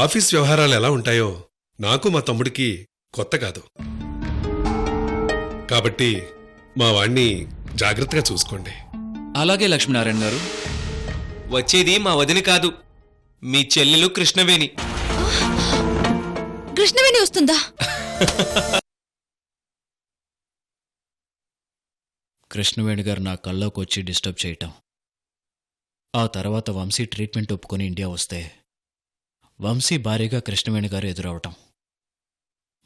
Office వ్యవహారాలు ఎలా ఉంటాయో నాకు మా తమ్ముడికి కొత్త కాదు. కాబట్టి మా వాణ్ణి జాగ్రత్తగా చూసుకోండి. అలాగే లక్ష్మీనారాయణ గారు. వచ్చేది మా వదిన కాదు, మీ చెల్లెలు కృష్ణవేణి. కృష్ణవేణి వస్తుందా? కృష్ణవేణి గారు నా కల్లోకి వచ్చి డిస్టర్బ్ చేయటం, ఆ తర్వాత వంశీ ట్రీట్మెంట్ ఒప్పుకొని ఇండియా వస్తే వంశీ భారీగా కృష్ణవేణి గారు ఎదురవటం,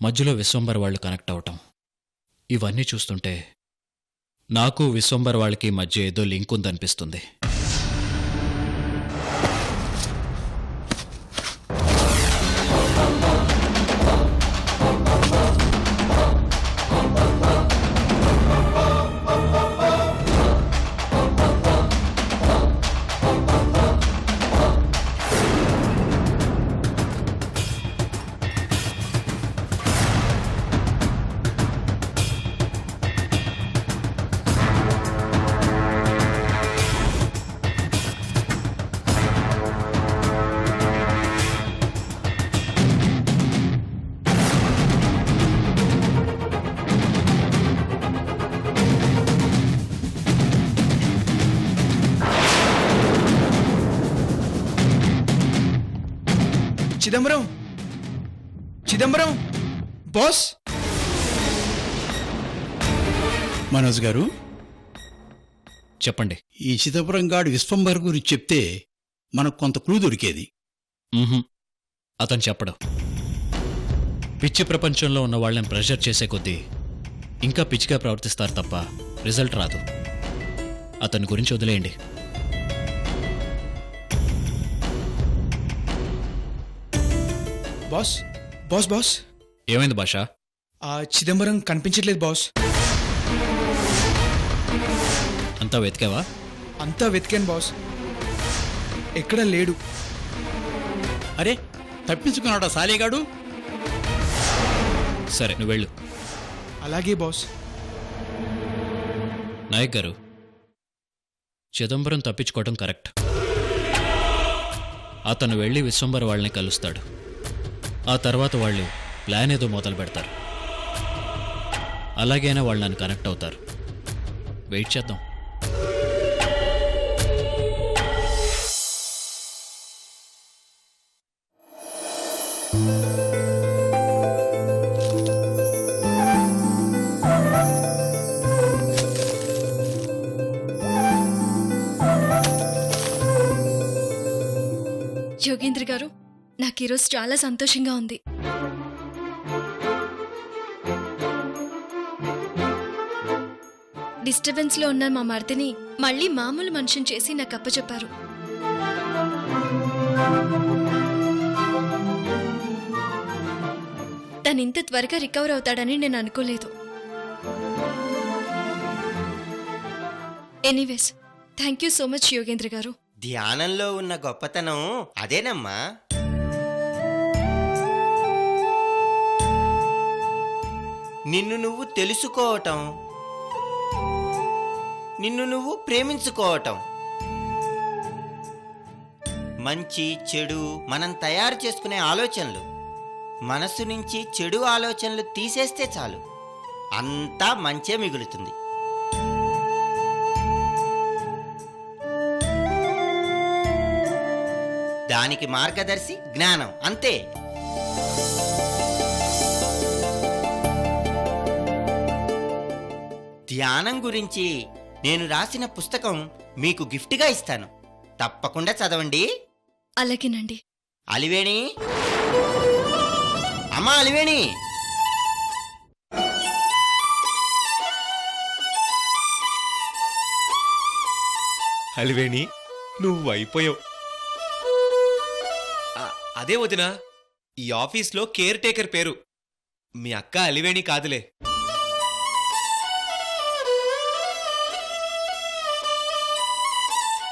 మధ్యలో విశ్వంబర్ వాళ్ళు కనెక్ట్ అవటం, ఇవన్నీ చూస్తుంటే నాకు విశ్వంబర్ వాళ్ళకి మధ్య ఏదో లింక్ ఉందనిపిస్తుంది. చిదంబరం, చిదంబరం బాస్. మనోజ్ గారు, చెప్పండి. ఈ చిదంబరం గాడు విశ్వంబర్ గురించి చెప్తే మనకు కొంత క్లూ దొరికేది. అతను చెప్పడం. పిచ్చి ప్రపంచంలో ఉన్న వాళ్ళని ప్రెషర్ చేసే కొద్దీ ఇంకా పిచ్చిగా ప్రవర్తిస్తారు తప్ప రిజల్ట్ రాదు. అతని గురించి వదిలేయండి. బాస్ బాస్ బాస్ ఏమైంది భాష? ఆ చిదంబరం కనిపించట్లేదు బాస్. అంతా వెతికావా? అంతా వెతికాను బాస్, ఎక్కడా లేడు. అరే, తప్పించుకున్నాడా సాలేగాడు? సరే, నువ్వు వెళ్ళు. అలాగే బాస్. నాయక్ గారు, చిదంబరం తప్పించుకోవడం కరెక్ట్. అతను వెళ్ళి విశ్వంబర్ వాళ్ళని కలుస్తాడు. ఆ తర్వాత వాళ్ళు ప్లాన్ ఏదో మొదలు పెడతారు. అలాగైనా వాళ్ళు నన్ను కనెక్ట్ అవుతారు. వెయిట్ చేద్దాం. యోగేంద్ర గారు, నాకు ఈరోజు చాలా సంతోషంగా ఉంది. డిస్టర్బెన్స్ లో ఉన్న మా మర్దిని మళ్ళీ మామూలు మనిషిని చేసి నాకు అప్పచెప్పారు. తను ఇంత త్వరగా రికవర్ అవుతాడని నేను అనుకోలేదు. Anyways, thank you so much Yogendra గారు. ధ్యానంలో ఉన్న గొప్పతనం అదేనమ్మా. నిన్ను నువ్వు తెలుసుకోవటం, నిన్ను నువ్వు ప్రేమించుకోవటం. మంచి చెడు మనం తయారు చేసుకునే ఆలోచనలు. మనస్సు నుంచి చెడు ఆలోచనలు తీసేస్తే చాలు, అంతా మంచే మిగులుతుంది. దానికి మార్గదర్శి జ్ఞానం, అంతే. ధ్యానం గురించి నేను రాసిన పుస్తకం మీకు గిఫ్ట్గా ఇస్తాను, తప్పకుండా చదవండి. అలాగేనండి. అలివేణి, అమ్మా అలివేణి. అలివేణి, నువ్వు అయిపోయావు. అదే వదినా, ఈ ఆఫీస్లో కేర్ టేకర్ పేరు. మీ అక్క అలివేణి కాదులే.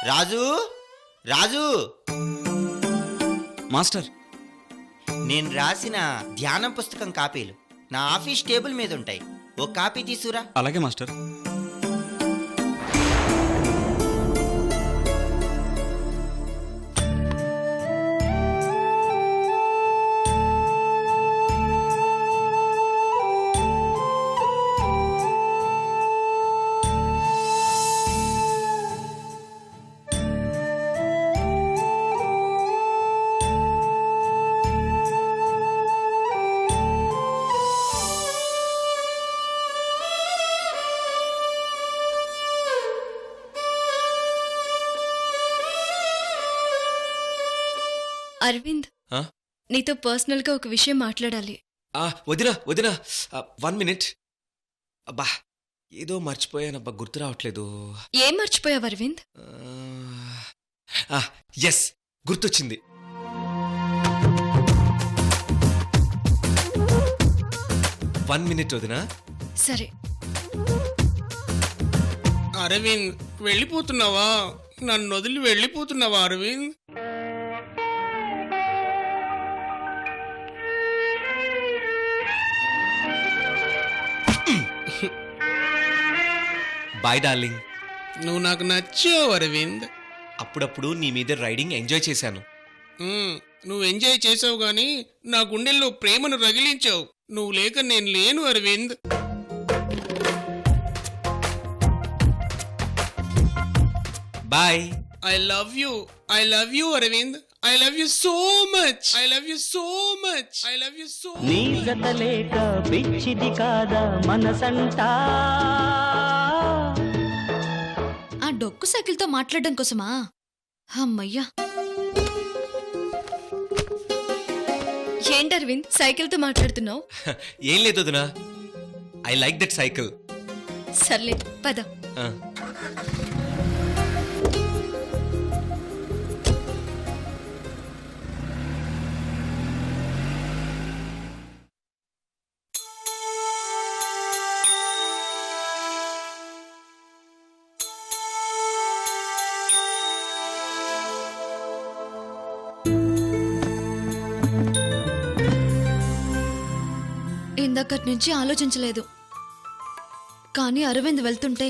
రాజు, రాజు మాస్టర్, నేను రాసిన ధ్యానం పుస్తకం కాపీలు నా ఆఫీస్ టేబుల్ మీద ఉంటాయి. ఓ కాపీ తీసురా. అలాగే మాస్టర్. అరవింద్ ఆ? నీతో పర్సనల్ గా ఒక విషయం మాట్లాడాలి. వదినా వదినా 1 మినిట్. అబ్బా ఏదో మర్చిపోయానబ్బా, గుర్తు రావట్లేదు. ఏం మర్చిపోయావు అరవింద్? ఎస్, గుర్తొచ్చింది. వన్ మినిట్ వదినా. సరే. అరవింద్ వెళ్ళిపోతున్నావా? నన్ను వదిలి వెళ్ళిపోతున్నావా అరవింద్? Bye darling. నువ్వు నాకు నచ్చావు అరవింద్. అప్పుడప్పుడు నీ మీద రైడింగ్ ఎంజాయ్ చేశాను. నువ్వు ఎంజాయ్ చేసావు గాని నా గుండెల్లో ప్రేమను రగిలించావు. నువ్వు లేక నేను లేను Arvind. Bye. I love you Arvind. I love you so much. I love you so much. I love you so. నీ జత లేక పిచ్చిది కాదా మనసంటా. ఆ డొక్కు సైకిల్తో మాట్లాడడం కోసమా? అమ్మయ్యా. ఏంటి అరవింద్ సైకిల్తో మాట్లాడుతున్నావు? ఏం లేదు వదినా, ఐ లైక్ దట్ సైకిల్. సర్లే పద. ఇందాకటి నుంచి ఆలోచించలేదు, కానీ అరవింద్ వెళ్తుంటే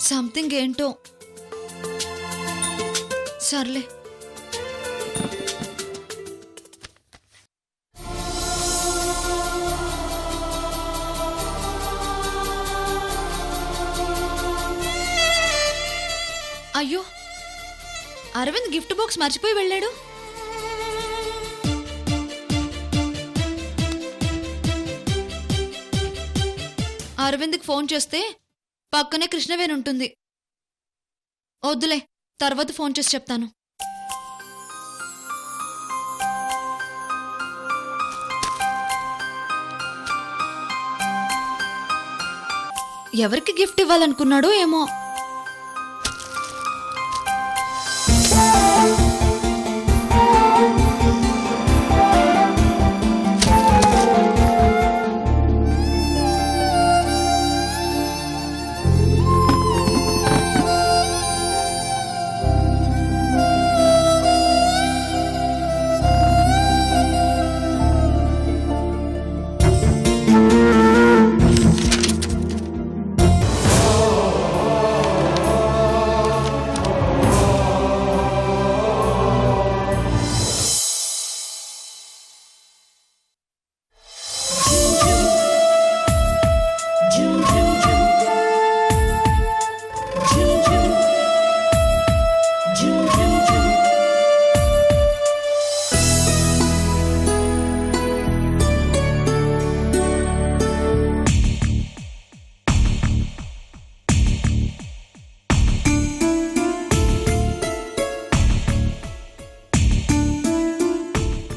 సంథింగ్ ఏంటో. సర్లే. అయ్యో, అరవింద్ గిఫ్ట్ బాక్స్ మర్చిపోయి వెళ్ళాడు. అరవింద్కి ఫోన్ చేస్తే పక్కనే కృష్ణవేణి ఉంటుంది. వద్దులే, తర్వాత ఫోన్ చేసి చెప్తాను. ఎవరికి గిఫ్ట్ ఇవ్వాలనుకున్నాడో ఏమో.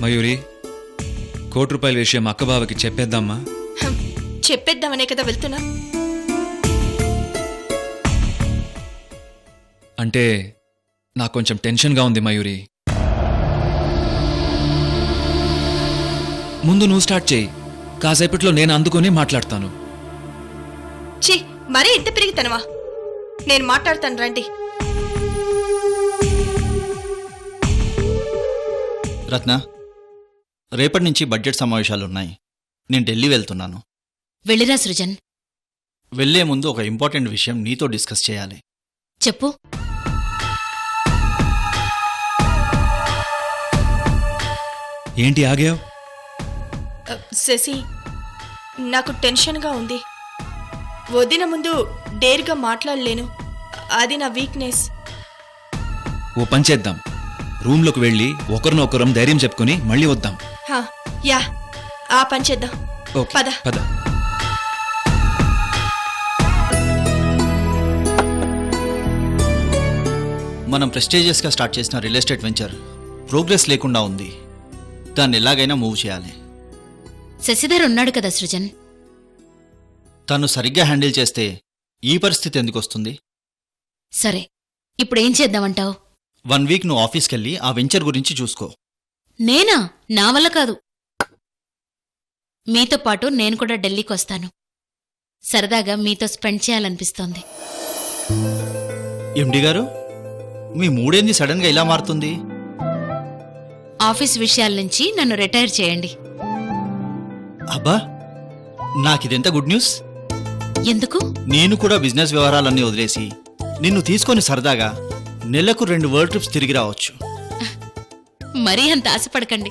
మయూరి, ₹1,00,00,000 విషయం అక్కబావకి చెప్పేద్దామా? చెప్పేద్దామనే కదా వెళ్తున్నా. అంటే నాకు కొంచెం టెన్షన్గా ఉంది మయూరి. ముందు నువ్వు స్టార్ట్ చేయి, కాసేపట్లో నేను అందుకొని మాట్లాడతాను. ఛీ, మరీ ఇంత పెరిగితనవా? నేను మాట్లాడతాను, రండి. రత్న, రేపటి నుంచి బడ్జెట్ సమావేశాలున్నాయి. నేను ఢిల్లీ వెళ్తున్నాను. వెళ్ళిరా సృజన్. వెళ్లే ముందు ఒక ఇంపార్టెంట్ విషయం నీతో డిస్కస్ చేయాలి. చెప్పు. ఏంటి ఆగావు? శశి, నాకు టెన్షన్గా ఉంది. వదిన ముందు డేర్గా మాట్లాడలేను, అది నా వీక్నెస్. ఓ పని చేద్దాం, రూమ్లోకి వెళ్ళి ఒకరినొకరం ధైర్యం చెప్పుకొని మళ్ళీ వద్దాం. యా, ఆ పని చేద్దాం. ఓకే, పద. పద. మనం ప్రెస్టీజియస్గా స్టార్ట్ చేసిన రియల్ ఎస్టేట్ వెంచర్ ప్రోగ్రెస్ లేకుండా ఉంది. దాన్ని ఎలాగైనా మూవ్ చేయాలి. శశిధర్ ఉన్నాడు కదా సృజన్. తను సరిగ్గా హ్యాండిల్ చేస్తే ఈ పరిస్థితి ఎందుకు వస్తుంది? సరే, ఇప్పుడేం చేద్దామంటావు? 1 వీక్ నువ్వు ఆఫీస్కెళ్ళి ఆ వెంచర్ గురించి చూసుకో. నేనా? నా వల్ల కాదు. మీతో పాటు నేను కూడా ఢిల్లీకి వస్తాను. సరదాగా మీతో స్పెండ్ చేయాలనిపిస్తోంది. ఎండి గారు, మీ మూడేంది సడన్గా ఇలా మారుతుంది? ఆఫీస్ విషయాల నుంచి నన్ను రిటైర్ చేయండి. అబ్బా, నాకిదెంత గుడ్ న్యూస్. ఎందుకు? నేను కూడా బిజినెస్ వ్యవహారాలన్నీ వదిలేసి నిన్ను తీసుకొని సరదాగా నెలకు 2 వరల్డ్ ట్రిప్స్ తిరిగి రావచ్చు. మరీ అంత ఆశపడకండి.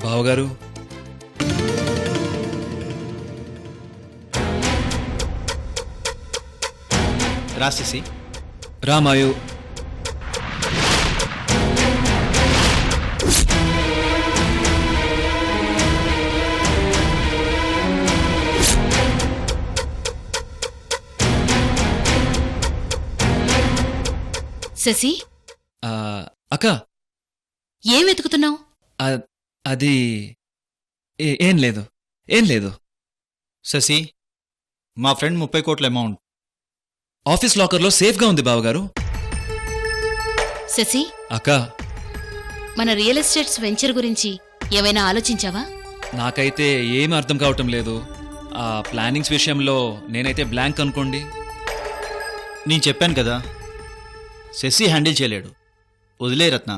బావగారు, రాసేసి రామాయు. శశి, అక్క, ఏం వెతుకుతున్నావు? అది ఏం లేదు, ఏం లేదు. శశి, మా ఫ్రెండ్ 30 కోట్ల అమౌంట్ ఆఫీస్ లాకర్లో సేఫ్గా ఉంది బావగారు. శశి, అక్క, మన రియల్ ఎస్టేట్స్ వెంచర్ గురించి ఏమైనా ఆలోచించావా? నాకైతే ఏమీ అర్థం కావటం లేదు. ఆ ప్లానింగ్స్ విషయంలో నేనైతే బ్లాంక్ అనుకోండి. నేను చెప్పాను కదా, శశి హ్యాండిల్ చేయలేడు. వదిలే రత్న.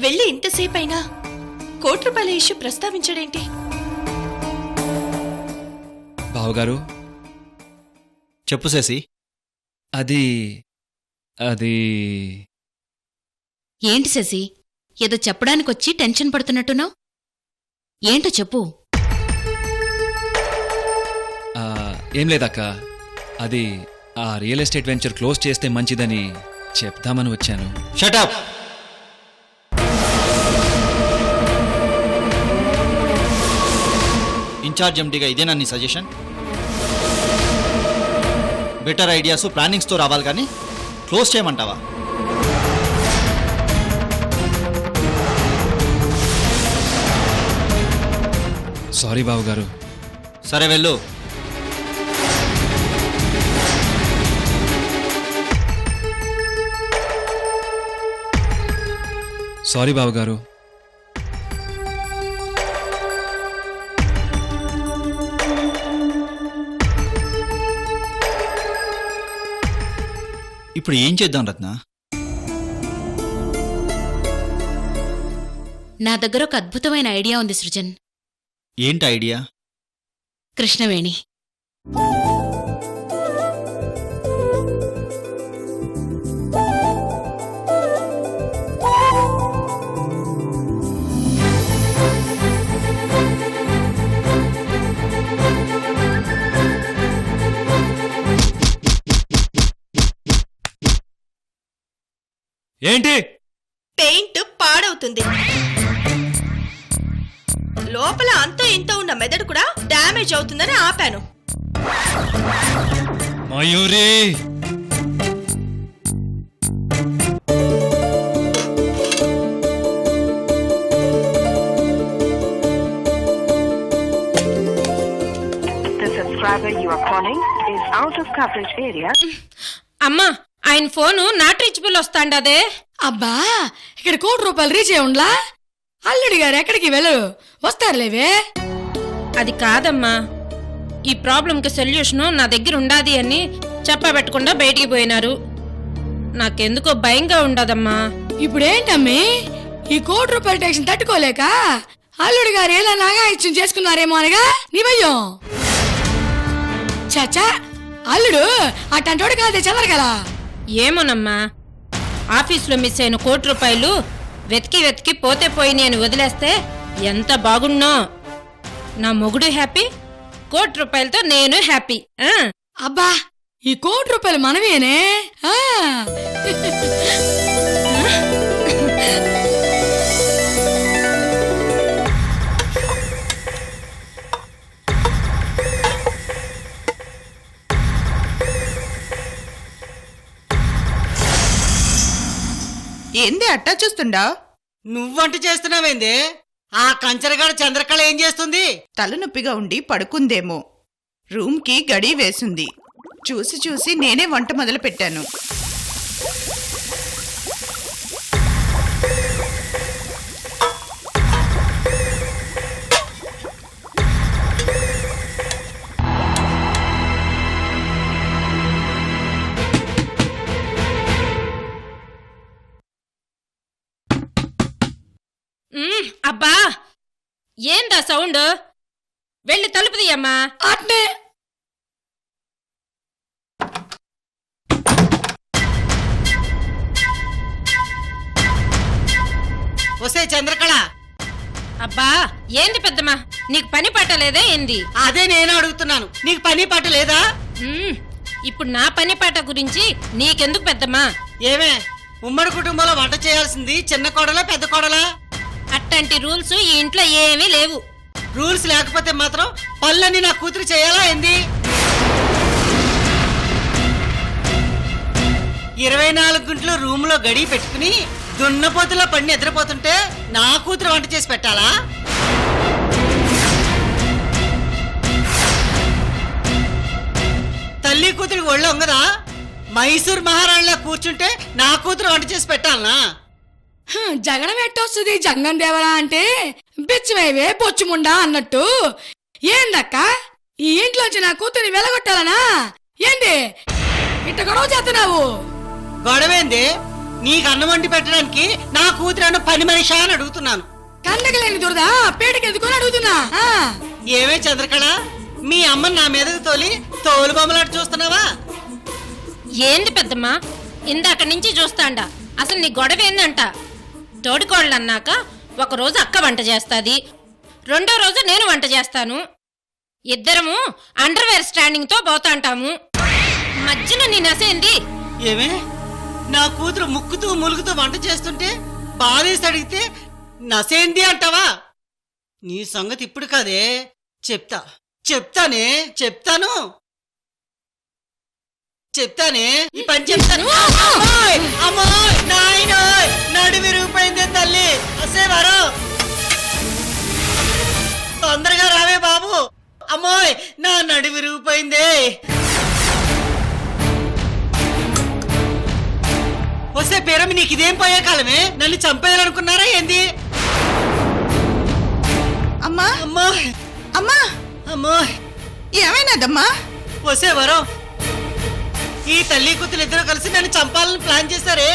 వెళ్ళి ఇంతసేపు అయినా ₹1 ఇష్యూ ప్రస్తావించడేంటి? బావగారు, చెప్పు శశి. అది అది ఏంటి శశి, ఏదో చెప్పడానికొచ్చి టెన్షన్ పడుతున్నట్టున్నావు? ఏంటో చెప్పు. ఏం లేదక్క, అది ఆ రియల్ ఎస్టేట్ వెంచర్ క్లోజ్ చేస్తే మంచిదని చెప్దామని వచ్చాను. షటప్. ఇన్ఛార్జ్ ఎండీగా ఇదేనా నీ సజెషన్? బెటర్ ఐడియాస్ ప్లానింగ్స్తో రావాలి కానీ క్లోజ్ చేయమంటావా? సారీ బావగారు. సరే వెళ్ళు. సారీ బావగారు. ఇప్పుడు ఏం చేద్దాం రత్న? నా దగ్గర ఒక అద్భుతమైన ఐడియా ఉంది సృజన్. ఏంటి ఐడియా? కృష్ణవేణి. ఏంటి? పెయింట్ పాడవుతుంది. లోపల అంతో ఇంతో ఉన్న మెదడు కూడా డ్యామేజ్ అవుతుందని ఆపాను. మయూరి, అమ్మా, ఆయన ఫోను నాట్ రీచబుల్ వస్తాండదే. అబ్బా, ఇక్కడ ₹1 రీచ్ అయి ఉండ్లా? అల్లుడి గారు ఎక్కడికి వెళ్ళరు, వస్తారులేవే. అది కాదమ్మా, ఈ ప్రాబ్లంకి సొల్యూషను నా దగ్గర ఉండాది అని చెప్పబెట్టకుండా బయటికి పోయినారు. నాకెందుకో భయంగా ఉండదమ్మా. ఇప్పుడేంటమ్మి, ఈ ₹1 టెన్షన్ తట్టుకోలేక అల్లుడి గారు ఎలా నాగాయిత్యం చేసుకున్నారేమో అనగా నీ భయం. చాచా, అల్లుడు అట్టంటోడు కాదే చదరగలా. ఏమోనమ్మా, ఆఫీసులో మిస్ అయిన ₹1 వెతికి వెతికి పోతే పోయి అని వదిలేస్తే ఎంత బాగున్నో. నా మొగుడు హ్యాపీ, ₹1 నేను హ్యాపీ. అబ్బా, ఈ ₹1,00,00,000 మనమేనే ఆ. ఏంది అట్టా చూస్తుండా? నువ్వంట చేస్తున్నావేంది? ఆ కంచరగాడ చంద్రకళ ఏం చేస్తుంది? తలనొప్పిగా ఉండి పడుకుందేమో. రూమ్కి గడి వేసింది. చూసి చూసి నేనే వంట మొదలు పెట్టాను. అబ్బా ఏందా సౌండ్? వెళ్ళి తలుపు తీయమ్మా. అట్నే వసే చంద్రకళ, అబ్బా ఏంది పెద్దమ్మా, నీకు పని పట్టలేదా ఏంది? అదే నేను అడుగుతున్నాను, నీకు పని పాట లేదా? ఇప్పుడు నా పని పాట గురించి నీకెందుకు పెద్దమ్మా? ఏమే, ఉమ్మడి కుటుంబంలో వంట చేయాల్సింది చిన్న కోడలా పెద్ద కోడలా? అట్లాంటి రూల్స్ ఈ ఇంట్లో ఏమీ లేవు. రూల్స్ లేకపోతే మాత్రం పనులన్నీ నా కూతురు చేయాలా ఏంది? 24 గంటలు రూమ్ లో గడి పెట్టుకుని దున్నపోతులా పడి నిద్రపోతుంటే నా కూతురు వంట చేసి పెట్టాలా? తల్లి కూతురికి ఒళ్ళు ఉంగదా? మైసూర్ మహారాణిలా కూర్చుంటే నా కూతురు వంట చేసి పెట్టాలనా? జగడం ఎట్టొస్తుంది జంగం దేవరా అంటే బిచ్చమేవే బొచ్చుముండా అన్నట్టు. ఏందక్క ఈ ఇంట్లోంచి నా కూతుర్ని వెలగొట్టాలనా ఏంది? ఇట్ట గొడవ చేస్తున్నావు. గొడవేంది? నీకు అన్నం వండి పెట్టడానికి నా కూతురు పని మనిషా అని అడుగుతున్నాను. కందకి లేని దురదా పేటకెందుకొని అడుగుతున్నా. ఏమే చంద్రకళ, మీ అమ్మ నా మీదకు తోలు బొమ్మలాట చూస్తున్నావా? ఏంది పెద్దమ్మా, ఇందాక నుంచి చూస్తాండా. అసలు నీ గొడవ ఏందంట? తోడికోళ్ళు అన్నాక ఒకరోజు అక్క వంట చేస్తాది, రెండో రోజు నేను వంట చేస్తాను. ఇద్దరము అండర్వేర్ స్టాండింగ్ తో పోతాంటాము. మధ్యలో నీ నసేంది? ఏమే, నా కూతురు ముక్కుతూ ములుగుతూ వంట చేస్తుంటే బాధేసి అడిగితే నసేంది అంటావా? నీ సంగతి ఇప్పుడు కాదే, చెప్తానే ఈ పని చెప్తాను. అమ్మోయ్ నాయనోయ్, నడు విరిగిపోయిందే తల్లి. అసే వరం, తొందరగా రావే బాబు. అమ్మోయ్ నా నడు విరిగిపోయిందే. వస్తే పేరమి, నీకు ఇదేం పోయే కాలమే? నన్ను చంపేయాలనుకున్నారా ఏంది? అమ్మా అమ్మోయ్ అమ్మా అమ్మోయ్, ఏమైనాదమ్మా? వసే వరం, ఈ తల్లి కూతురు ఇద్దరు కలిసి నన్ను చంపాలని ప్లాన్ చేశారే.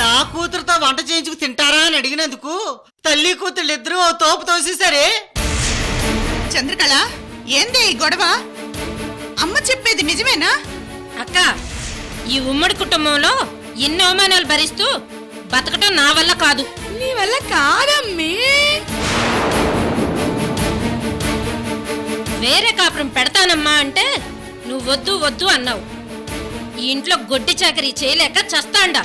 నా కూతురుతో వంట చేయించుకు తింటారా అని అడిగినందుకు తల్లి కూతురు ఇద్దరు ఓ తోపు తోసేశారే. చంద్రకళ, ఏందే ఈ గొడవ? అమ్మ చెప్పేది నిజమేనా? అక్క, ఈ ఉమ్మడి కుటుంబంలో ఎన్ని అవమానాలు భరిస్తూ బతకటం నా వల్ల కాదు. నీ వల్ల కాదమ్మీ. వేరే కాపురం పెడతానమ్మా అంటే నువ్వు వద్దు వద్దు అన్నావు. ఈ ఇంట్లో గొడ్డి చాకరీ చేయలేక చస్తాండా.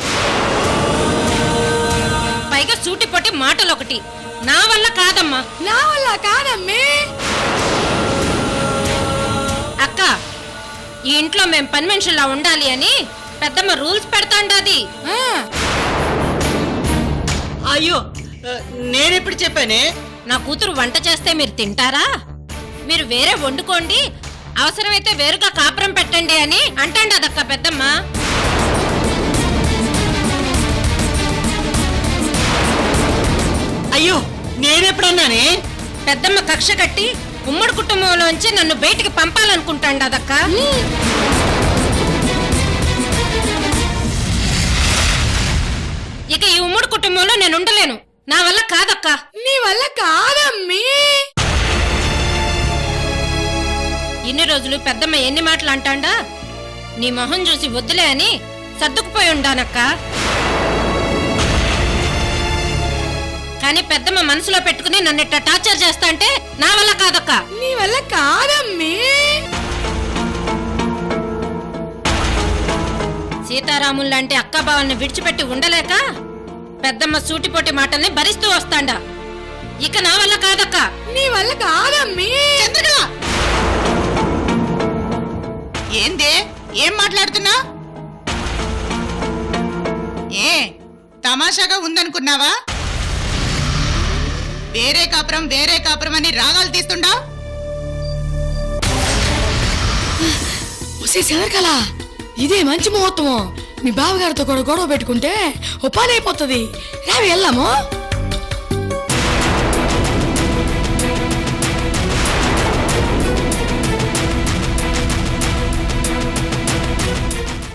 పైగా సూటిపొట్టి మాటలు ఒకటి. నా వల్ల కాదమ్మా. నా వల్ల కాదమ్మీ. అక్క, ఈ ఇంట్లో మేం పని మనుషుల్లా ఉండాలి అని పెద్దమ్మ రూల్స్ పెడతాండాది. అయ్యో, నేనెప్పుడు చెప్పానే? నా కూతురు వంట చేస్తే మీరు తింటారా? మీరు వేరే వండుకోండి, అవసరమైతే వేరుగా కాపురం పెట్టండి అని అంటాండదక్క పెద్దమ్మ. అయ్యో, నేనెప్పుడన్నానే? పెద్దమ్మ కక్ష కట్టి ఉమ్మడి కుటుంబంలోంచి నన్ను బయటికి పంపాలనుకుంటాండదక్క. ఇక ఈ ఉమ్మడి కుటుంబంలో నేను ఉండలేను. నా వల్ల కాదక్క. నీ వల్ల కాదమ్మీ. ఇన్ని రోజులు పెద్దమ్మ ఎన్ని మాటలు అంటాండా, నీ మొహం చూసి వద్దులే అని సర్దుకుపోయి ఉండానక్క. అంతేగాని పెద్దమ్మ మనసులో పెట్టుకుని నన్ను ఇట్లా టార్చర్ చేస్తా అంటే నా వల్ల కాదక్క. నీ వల్ల కాదమ్మి. సీతారాములు లాంటి అక్క బావల్ని విడిచిపెట్టి ఉండలేక పెద్దమ్మ సూటిపోటి మాటల్ని భరిస్తూ వస్తాండా. ఇక నా వల్ల కాదక్క. నీ వల్ల కాదమ్మి. చంద్రిక ఏందే ఏం మాట్లాడుతున్నా? ఏ తమాషాగా ఉందనుకున్నావా? వేరే కాపురం అని రాగాలు తీస్తుండా? ఒసే చంద్రకళ, ఇదే మంచి ముహూర్తము. మీ బావగారితో కూడా గొడవ పెట్టుకుంటే ఓ పని అయిపోతుంది. రావి వెళ్దాము.